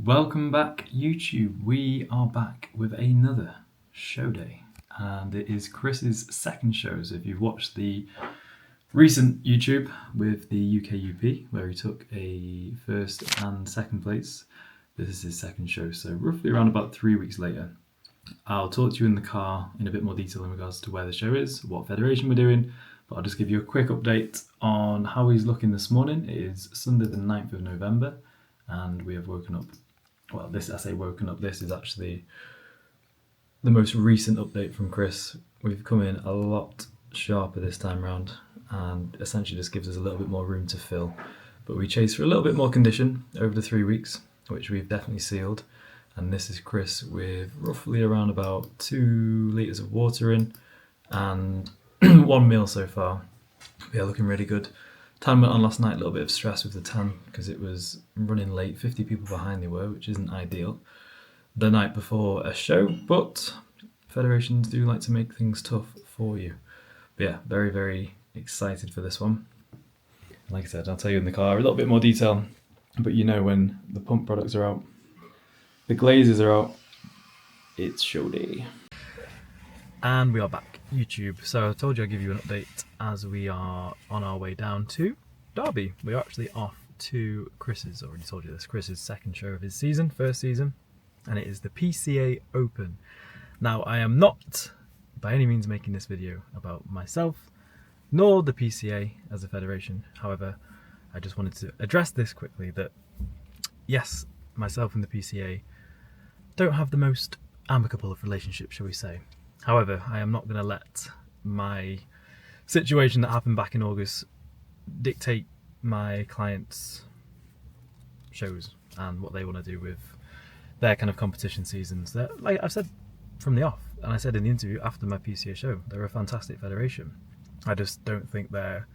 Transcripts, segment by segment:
Welcome back, YouTube. We are back with another show day, and it is Chris's second show. So if you've watched the recent YouTube with the UK UP, where he took a first and second place, this is his second show. So roughly around about 3 weeks later, I'll talk to you in the car in a bit more detail in regards to where the show is, what federation we're doing, but I'll just give you a quick update on how he's looking this morning. It is Sunday the 9th of November, and we have woken up. Well, I say woken up, this is actually the most recent update from Chris. We've come in a lot sharper this time round, and essentially just gives us a little bit more room to fill. But we chased for a little bit more condition over the 3 weeks, which we've definitely sealed. And this is Chris with roughly around about 2 litres of water in and 1 meal so far. Yeah, looking really good. Tan went on last night, a little bit of stress with the tan because it was running late, 50 people behind they were, which isn't ideal. The night before a show, but federations do like to make things tough for you. But yeah, very, very excited for this one. Like I said, I'll tell you in the car a little bit more detail, but you know when the pump products are out, the glazes are out, it's show day. And we are back, YouTube. So I told you I'd give you an update as we are on our way down to Derby. We are actually off to Chris's, already told you this, Chris's second show of his season, first season, and it is the PCA Open. Now I am not by any means making this video about myself, nor the PCA as a federation. However, I just wanted to address this quickly that yes, myself and the PCA don't have the most amicable of relationships, shall we say. However, I am not going to let my situation that happened back in August dictate my clients' shows and what they want to do with their kind of competition seasons. Like I've said from the off, and I said in the interview after my PCA show, they're a fantastic federation. I just don't think their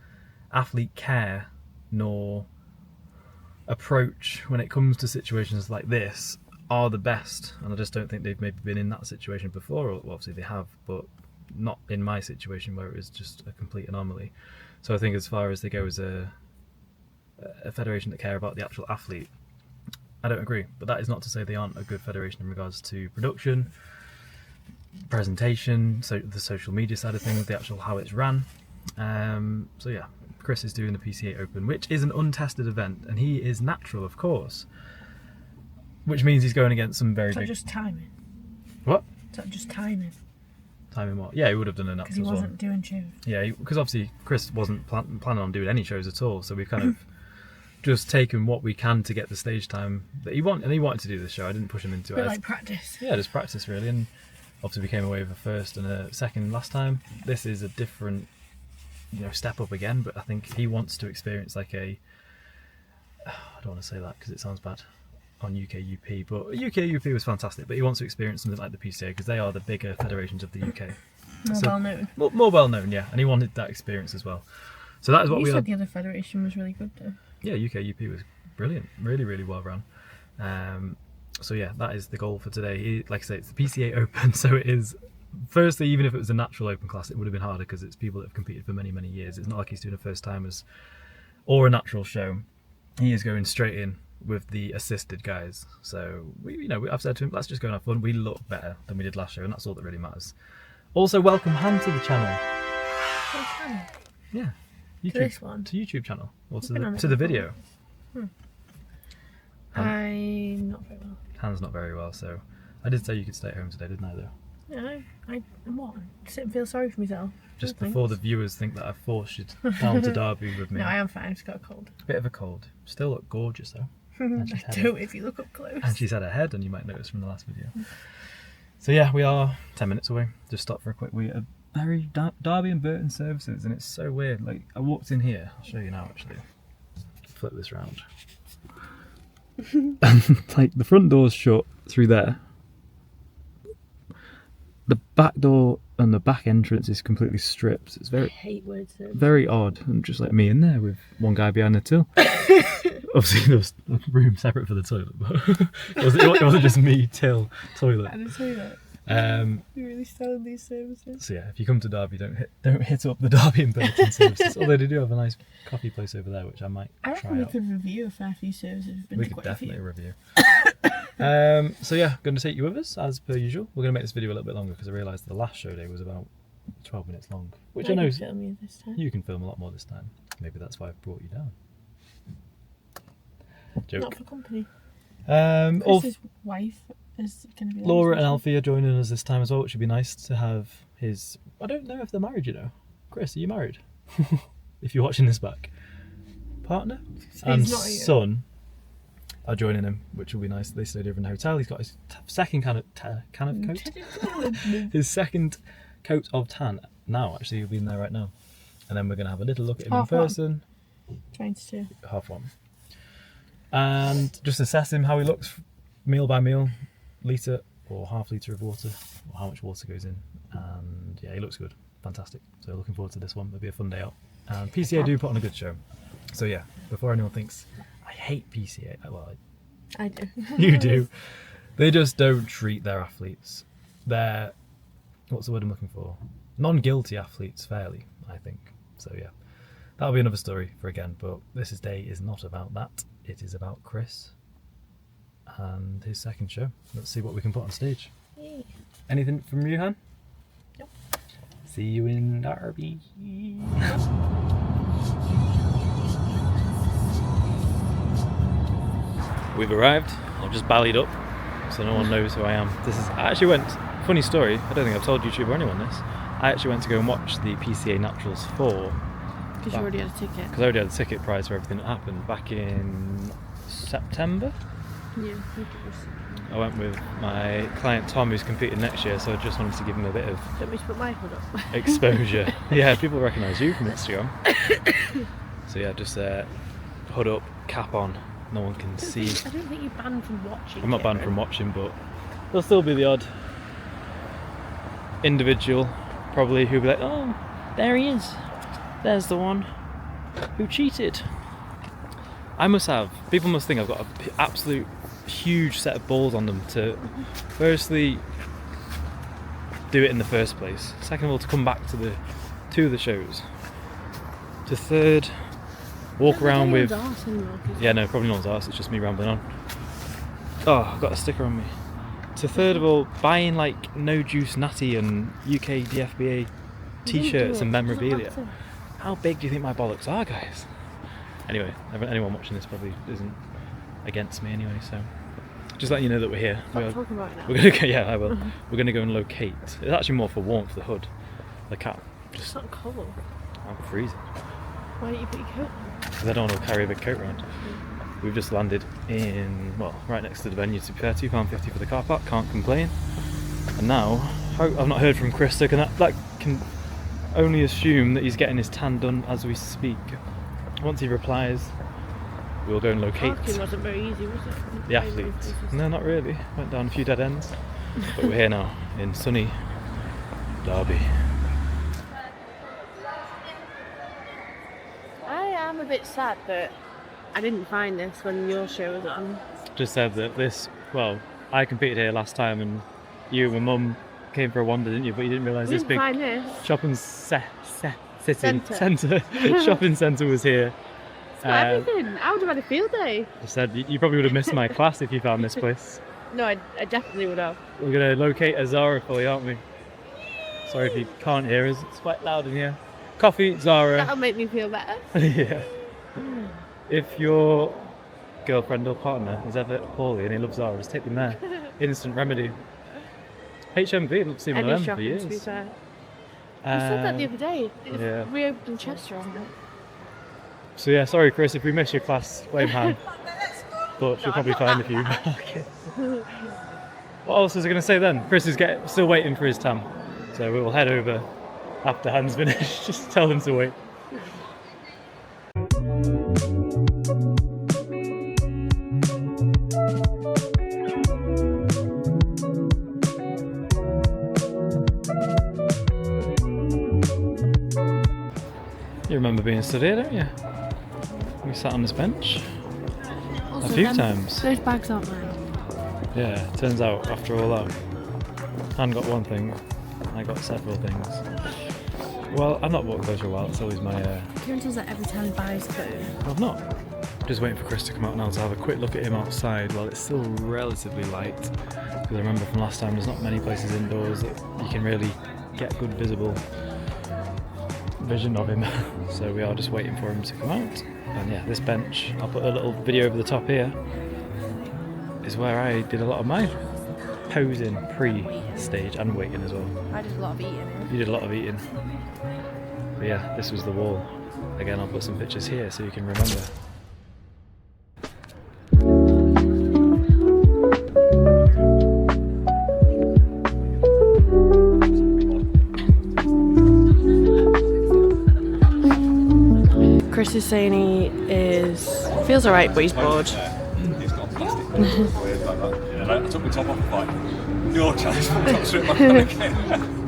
athlete care nor approach when it comes to situations like this are the best, and I just don't think they've maybe been in that situation before, or well, obviously they have, but not in my situation where it was just a complete anomaly. So I think as far as they go as a federation that care about the actual athlete, I don't agree, but that is not to say they aren't a good federation in regards to production, presentation, so the social media side of things, the actual how it's ran. So yeah, Chris is doing the PCA Open, which is an untested event, and he is natural, of course. Which means he's going against some very big... Is that just timing? What? Is that just timing? Timing what? Yeah, he would have done a natural as well. Because he wasn't doing shows. Yeah, because obviously Chris wasn't planning on doing any shows at all, so we've kind of just taken what we can to get the stage time that he wanted, and he wanted to do this show. I didn't push him into it. Like practice. Yeah, just practice really, and obviously we came away with a first and a second last time. This is a different, step up again, but I think he wants to experience like a... I don't want to say that because it sounds bad on UK UP, but UK UP was fantastic, but he wants to experience something like the PCA because they are the bigger federations of the UK. More well known. More well known, yeah, and he wanted that experience as well. So that is what you we said are. The other federation was really good though. Yeah, UK UP was brilliant, really, really well run. So yeah, that is the goal for today. Like I say, it's the PCA Open, so it is. Firstly, even if it was a natural open class, it would have been harder because it's people that have competed for many, many years. It's not like he's doing a first timers or a natural show. He is going straight in with the assisted guys. So I've said to him, let's just go and have fun. We look better than we did last show, and that's all that really matters. Also, welcome Han to the channel. Yeah, YouTube, to this one? To YouTube channel, or to the video. I'm not very well. Han's not very well, so I did say you could stay at home today, didn't I? Though. Yeah, I what? Sit and feel sorry for myself. Just before the viewers think that I've forced you down to Derby with me. No, I am fine. I've just got a cold. Bit of a cold. Still look gorgeous though. I do if you look up close. And she's had a head, and you might notice from the last video. So yeah, we are 10 minutes away. Just stopped for a quick wee at Derby and Burton services, and it's so weird. Like I walked in here. I'll show you now. Actually, flip this round. And like the front door's shut through there. The back door and the back entrance is completely stripped. It's very, I hate word service. Very odd, and just like me in there with one guy behind the till. Obviously there was a room separate for the toilet, but it wasn't just me, till, toilet. And a toilet. You're really selling these services. So yeah, if you come to Derby, don't hit up the Derby and Burton services. Although they do have a nice coffee place over there, which I might try I reckon we out. could review a fair few services. We could definitely review. So yeah, going to take you with us as per usual. We're going to make this video a little bit longer because I realised the last show day was about 12 minutes long, which I know film you this time. you can film a lot more this time. Maybe that's why I've brought you down. Joke. Not for company. All Chris's wife is going to be there, Laura and isn't Alfie are joining us this time as well, which would be nice to have his... I don't know if they're married, you know. Chris, are you married? If you're watching this back. Partner? So And he's not here. son are joining him, which will be nice. They stayed over in the hotel. He's got his second can of coat. His second coat of tan. Now, actually, he'll be in there right now. And then we're going to have a little look at him Half in one. person. 22. Half one. And just assess him, how he looks, meal by meal, litre or half litre of water, or how much water goes in. And yeah, he looks good. Fantastic. So looking forward to this one. It'll be a fun day out. And PCA do put on a good show. So yeah, before anyone thinks, I hate PCA. Well, I do. you do. They just don't treat their athletes. They're, what's the word I'm looking for? Non-guilty athletes fairly, I think. So yeah, that'll be another story for again. But this day is not about that. It is about Chris and his second show. Let's see what we can put on stage. Yay. Anything from you, Han? Nope. See you in Derby. We've arrived. I've just ballied up, so no one knows who I am. I actually went, funny story, I don't think I've told YouTube or anyone this. I actually went to go and watch the PCA Naturals 4. Because you already had a ticket. Because I already had a ticket prior to everything that happened back in September. Yeah, I think it was. I went with my client Tom, who's competing next year, so I just wanted to give him a bit of Don't we put my hood up? exposure. Yeah, people recognise you from Instagram. So yeah, just hood up, cap on, no one can see. I don't think you're banned from watching. I'm not banned from watching, but there'll still be the odd individual probably who'll be like, oh, there he is. There's the one who cheated. People must think I've got an absolute huge set of balls on them to firstly do it in the first place, second of all to come back to the shows, to third walk around with probably no one's arse, it's just me rambling on. Oh, I've got a sticker on me. To third of all, buying like No Juice Natty and UK DFBA t-shirts and memorabilia. How big do you think my bollocks are, guys? Anyway, anyone watching this probably isn't against me anyway, so just letting you know that we're here. Stop talking about it now. We're gonna go, yeah, I will. We're gonna go and locate. It's actually more for warmth, the hood. The cap. It's not cold. I'm freezing. Why don't you put your coat on? Because I don't want to carry a big coat around. We've just landed in, well, right next to the venue, to be fair, £2.50 for the car park, can't complain. And now, I've not heard from Chris, so that can only assume that he's getting his tan done as we speak. Once he replies, we'll go and locate Parking wasn't very easy, was it? the athletes. No, not really. Went down a few dead ends. But we're here now, in sunny Derby. I am a bit sad that I didn't find this when your show was on. Just said that I competed here last time and you and my mum came for a wander, didn't you? But you didn't realise this big find this. shopping shopping centre was here. It's got everything. I would have had a field day. I said you probably would have missed my class if you found this place. No, I definitely would have. We're going to locate a Zara for you, aren't we? Sorry if you can't hear us, it's quite loud in here. Coffee, Zara. That'll make me feel better. Yeah. If your girlfriend or partner is ever poorly and he loves Zara, just take them there. Instant remedy. HMV, I've seen one of them for years. To be fair. I said that the other day. Yeah. Reopened Chester on that. So yeah, sorry Chris, if we miss your class, blame Han. But she'll probably find a few. What else was I going to say then? Chris is still waiting for his tam. So we will head over after Han's finished. Just tell him to wait. You remember being stood here, don't you? We sat on this bench Also, a few times. Those bags aren't mine. Yeah, turns out after all that, Han got one thing, I got several things. Well, I've not bought clothes for a while, it's always my... Kieran does that every time he buys food. I've not. Just waiting for Chris to come out now to have a quick look at him outside while it's still relatively light. Because I remember from last time there's not many places indoors that you can really get good visible vision of him. So we are just waiting for him to come out. And yeah, this bench, I'll put a little video over the top here, is where I did a lot of my posing pre-stage and waiting as well. I did a lot of eating. You did a lot of eating. But yeah, this was the wall. Again, I'll put some pictures here so you can remember. Chris is saying he feels alright, but he's bored. He's got plastic weird like that. Yeah, I took my top off, like, no chance, got straight back on again.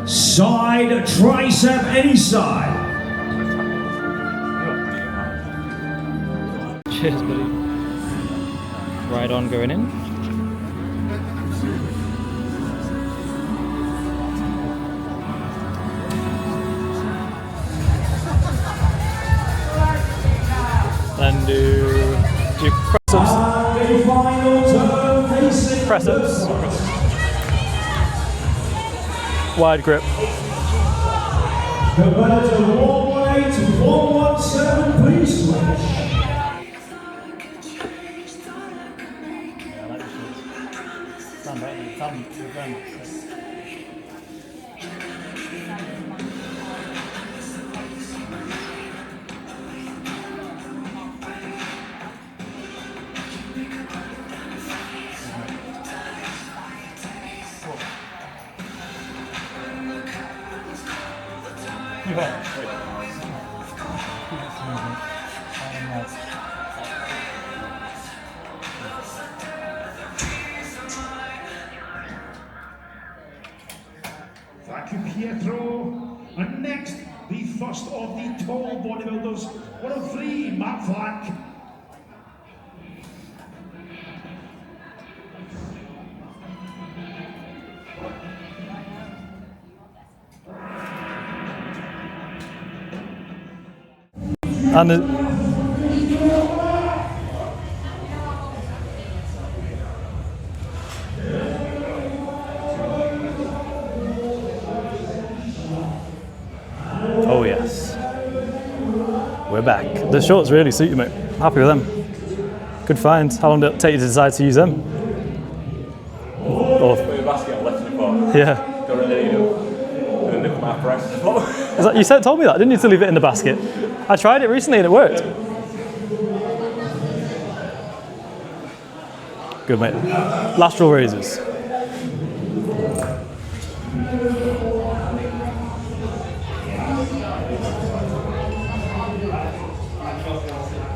Side tricep any side. Cheers, buddy. Right on, going in. Then do press ups. Wide grip. Competitor 118 to 117, please switch. Thank you, Pietro. And next, the first of the tall bodybuilders, 103, Matt Flack. And oh yes, we're back. The shorts really suit you, mate. Happy with them. Good find. How long did it take you to decide to use them? Or, yeah. Is that, you told me that, didn't you, to leave it in the basket? I tried it recently and it worked. Good, mate. Lateral raises.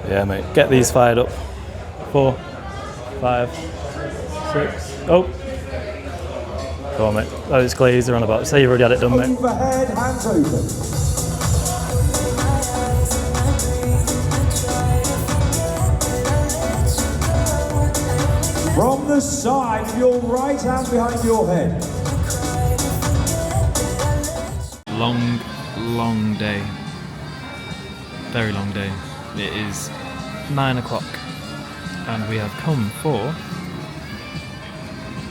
Yeah, mate. Get these fired up. 4, 5, 6. Oh. Go on, mate. Oh, it's glazed on about. Say you've already had it done, mate. Overhead, hands open. From the side, your right hand behind your head. Long day. Very long day. It is 9 o'clock and we have come for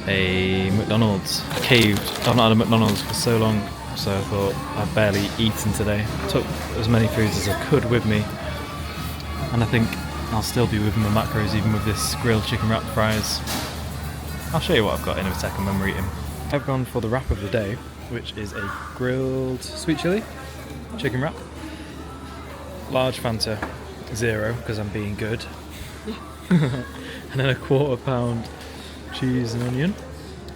a McDonald's. Caved. I've not had a McDonald's for so long, so I thought I've barely eaten today. Took as many foods as I could with me, and I think I'll still be within my macros even with this grilled chicken wrap fries. I'll show you what I've got in a second when we're eating. I've gone for the wrap of the day, which is a grilled sweet chilli chicken wrap. Large Fanta, 0 because I'm being good. And then a £1/4 cheese and onion.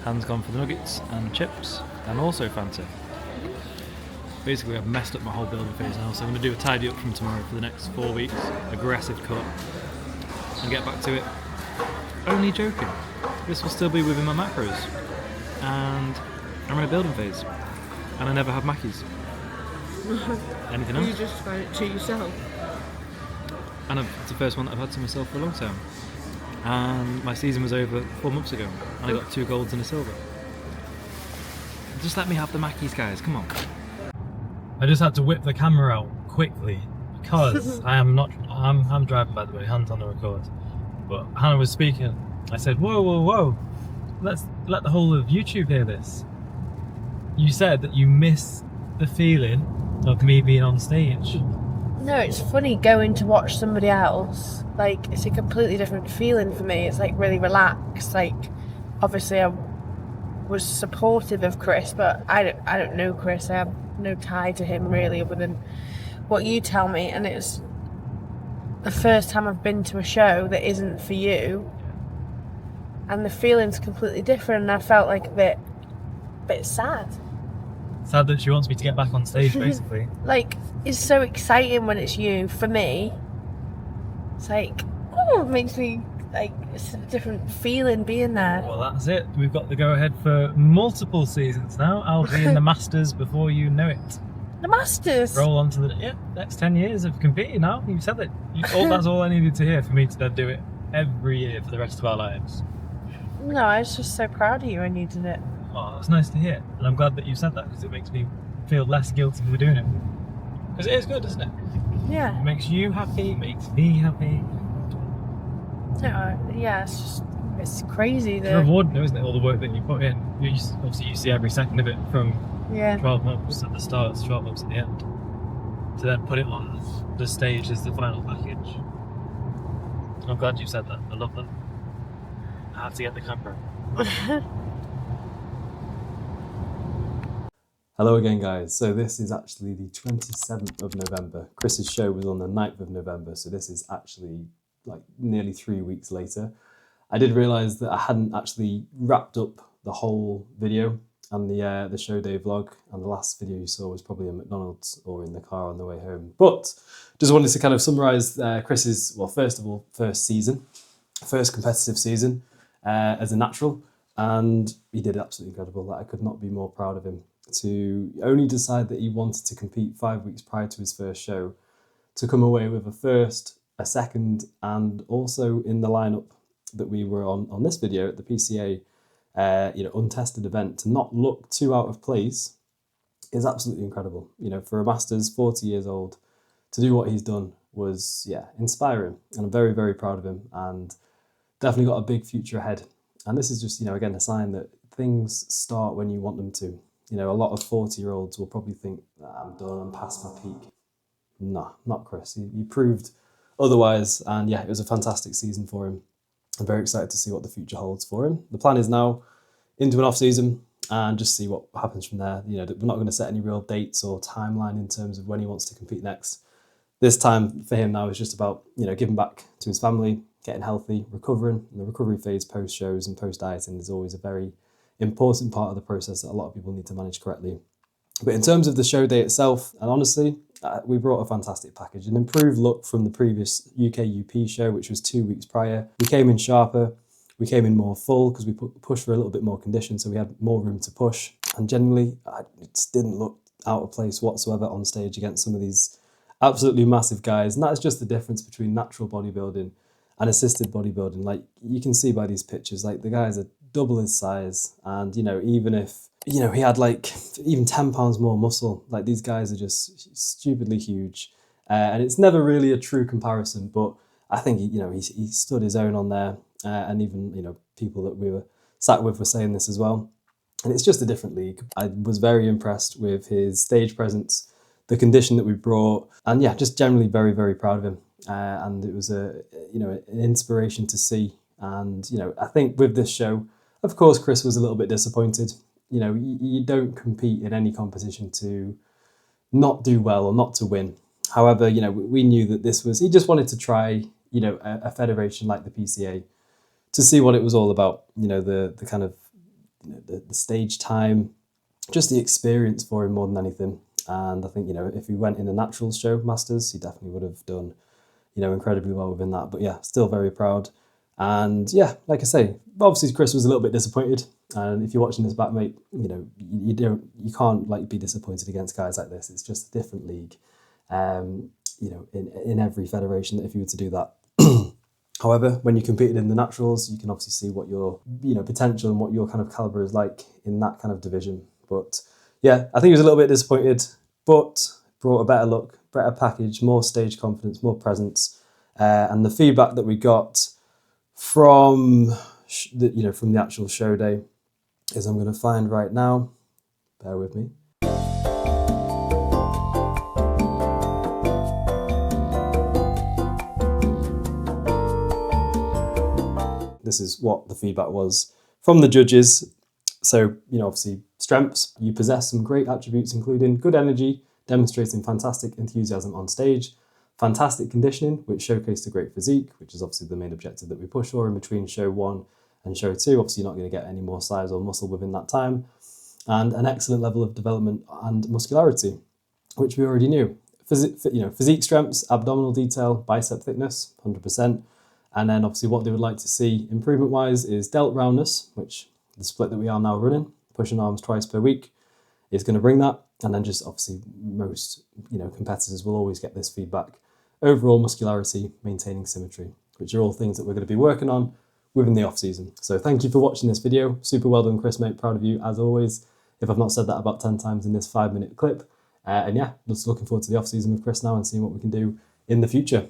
Han's gone for the nuggets and chips, and also Fanta. Basically, I've messed up my whole building phase now, so I'm going to do a tidy up from tomorrow for the next 4 weeks. Aggressive cut, and get back to it. Only joking. This will still be within my macros, and I'm in a building phase, and I never have Mackies. Anything else? You just found it to yourself. And it's the first one that I've had to myself for a long time. And my season was over 4 months ago, and I got 2 golds and a silver. Just let me have the Mackies, guys, come on. I just had to whip the camera out quickly because I'm driving, by the way, hands on the record. But Hannah was speaking. I said, whoa, whoa, whoa, let's let the whole of YouTube hear this. You said that you miss the feeling of me being on stage. No, it's funny going to watch somebody else. Like, it's a completely different feeling for me. It's like really relaxed. Like, obviously I was supportive of Chris, but I don't know Chris. I have no tie to him really other than what you tell me, and it's the first time I've been to a show that isn't for you, and the feeling's completely different, and I felt like a bit sad. Sad that she wants me to get back on stage, basically. Like, it's so exciting when it's you. For me, it's like, oh, it makes me, like, it's a different feeling being there. Well, that's it. We've got the go-ahead for multiple seasons now. I'll be in the Masters before you know it. The Masters? Roll on to the next 10 years of competing now. You said it. That's all I needed to hear for me to then do it every year for the rest of our lives. No, I was just so proud of you when you did it. Oh, it's nice to hear. And I'm glad that you said that because it makes me feel less guilty for doing it. Because it is good, isn't it? Yeah. It makes you happy, it makes me happy. No, yeah, it's crazy. It's rewarding, though, isn't it? All the work that you put in. Obviously, you see every second of it from 12 months at the start to 12 months at the end. To then put it on the stage as the final package. I'm glad you said that. I love that. I have to get the camera. Hello again, guys. So this is actually the 27th of November. Chris's show was on the 9th of November, so this is actually like nearly 3 weeks later. I did realise that I hadn't actually wrapped up the whole video and the show day vlog, and the last video you saw was probably in McDonald's or in the car on the way home. But just wanted to kind of summarise Chris's, well, first of all, first competitive season as a natural, and he did absolutely incredible. I could not be more proud of him. To only decide that he wanted to compete 5 weeks prior to his first show, to come away with a first, a second, and also in the lineup that we were on this video at the PCA, Untested event, to not look too out of place is absolutely incredible. You know, for a Masters, 40 years old, to do what he's done was, inspiring. And I'm very, very proud of him, and definitely got a big future ahead. And this is just, again, a sign that things start when you want them to. A lot of 40-year-olds will probably think, I'm done, I'm past my peak. Nah, not Chris. He proved otherwise, and it was a fantastic season for him. I'm very excited to see what the future holds for him. The plan is now into an off-season and just see what happens from there. We're not going to set any real dates or timeline in terms of when he wants to compete next. This time for him now is just about, giving back to his family, getting healthy, recovering. And the recovery phase post-shows and post-dieting is always a very important part of the process that a lot of people need to manage correctly. But in terms of the show day itself, and honestly, we brought a fantastic package, an improved look from the previous UK UP show, which was 2 weeks prior. We came in sharper, we came in more full because we pushed for a little bit more condition, so we had more room to push. And generally, it just didn't look out of place whatsoever on stage against some of these absolutely massive guys. And that's just the difference between natural bodybuilding and assisted bodybuilding. Like, you can see by these pictures, like, the guys are double his size, and even if he had like even 10 pounds more muscle, like, these guys are just stupidly huge, and it's never really a true comparison. But I think he stood his own on there, and even people that we were sat with were saying this as well. And it's just a different league. I was very impressed with his stage presence, the condition that we brought, and just generally very, very proud of him. and it was an inspiration to see. And I think with this show, of course, Chris was a little bit disappointed. You don't compete in any competition to not do well or not to win. However, we knew that he just wanted to try, a federation like the PCA to see what it was all about. The kind of the stage time, just the experience for him more than anything. And I think, if he went in a naturals show, Masters, he definitely would have done, incredibly well within that. But yeah, still very proud. And yeah, like I say, obviously Chris was a little bit disappointed. And if you're watching this back, mate, you can't like be disappointed against guys like this. It's just a different league, in every federation. If you were to do that, however, when you competed in the naturals, you can obviously see what your potential and what your kind of caliber is like in that kind of division. But yeah, I think he was a little bit disappointed, but brought a better look, better package, more stage confidence, more presence, and the feedback that we got from the actual show day is I'm going to find right now. Bear with me. This is what the feedback was from the judges. So, obviously, strengths, you possess some great attributes, including good energy, demonstrating fantastic enthusiasm on stage, fantastic conditioning, which showcased a great physique, which is obviously the main objective that we push for in between show 1 and show 2. Obviously, you're not going to get any more size or muscle within that time. And an excellent level of development and muscularity, which we already knew. Physique strengths, abdominal detail, bicep thickness, 100%. And then obviously what they would like to see improvement-wise is delt roundness, which the split that we are now running, pushing arms twice per week, is going to bring that. And then just obviously most competitors will always get this feedback. Overall muscularity, maintaining symmetry, which are all things that we're going to be working on within the off-season. So thank you for watching this video. Super well done, Chris, mate. Proud of you, as always. If I've not said that about 10 times in this 5-minute clip. And yeah, just looking forward to the off-season with Chris now and seeing what we can do in the future.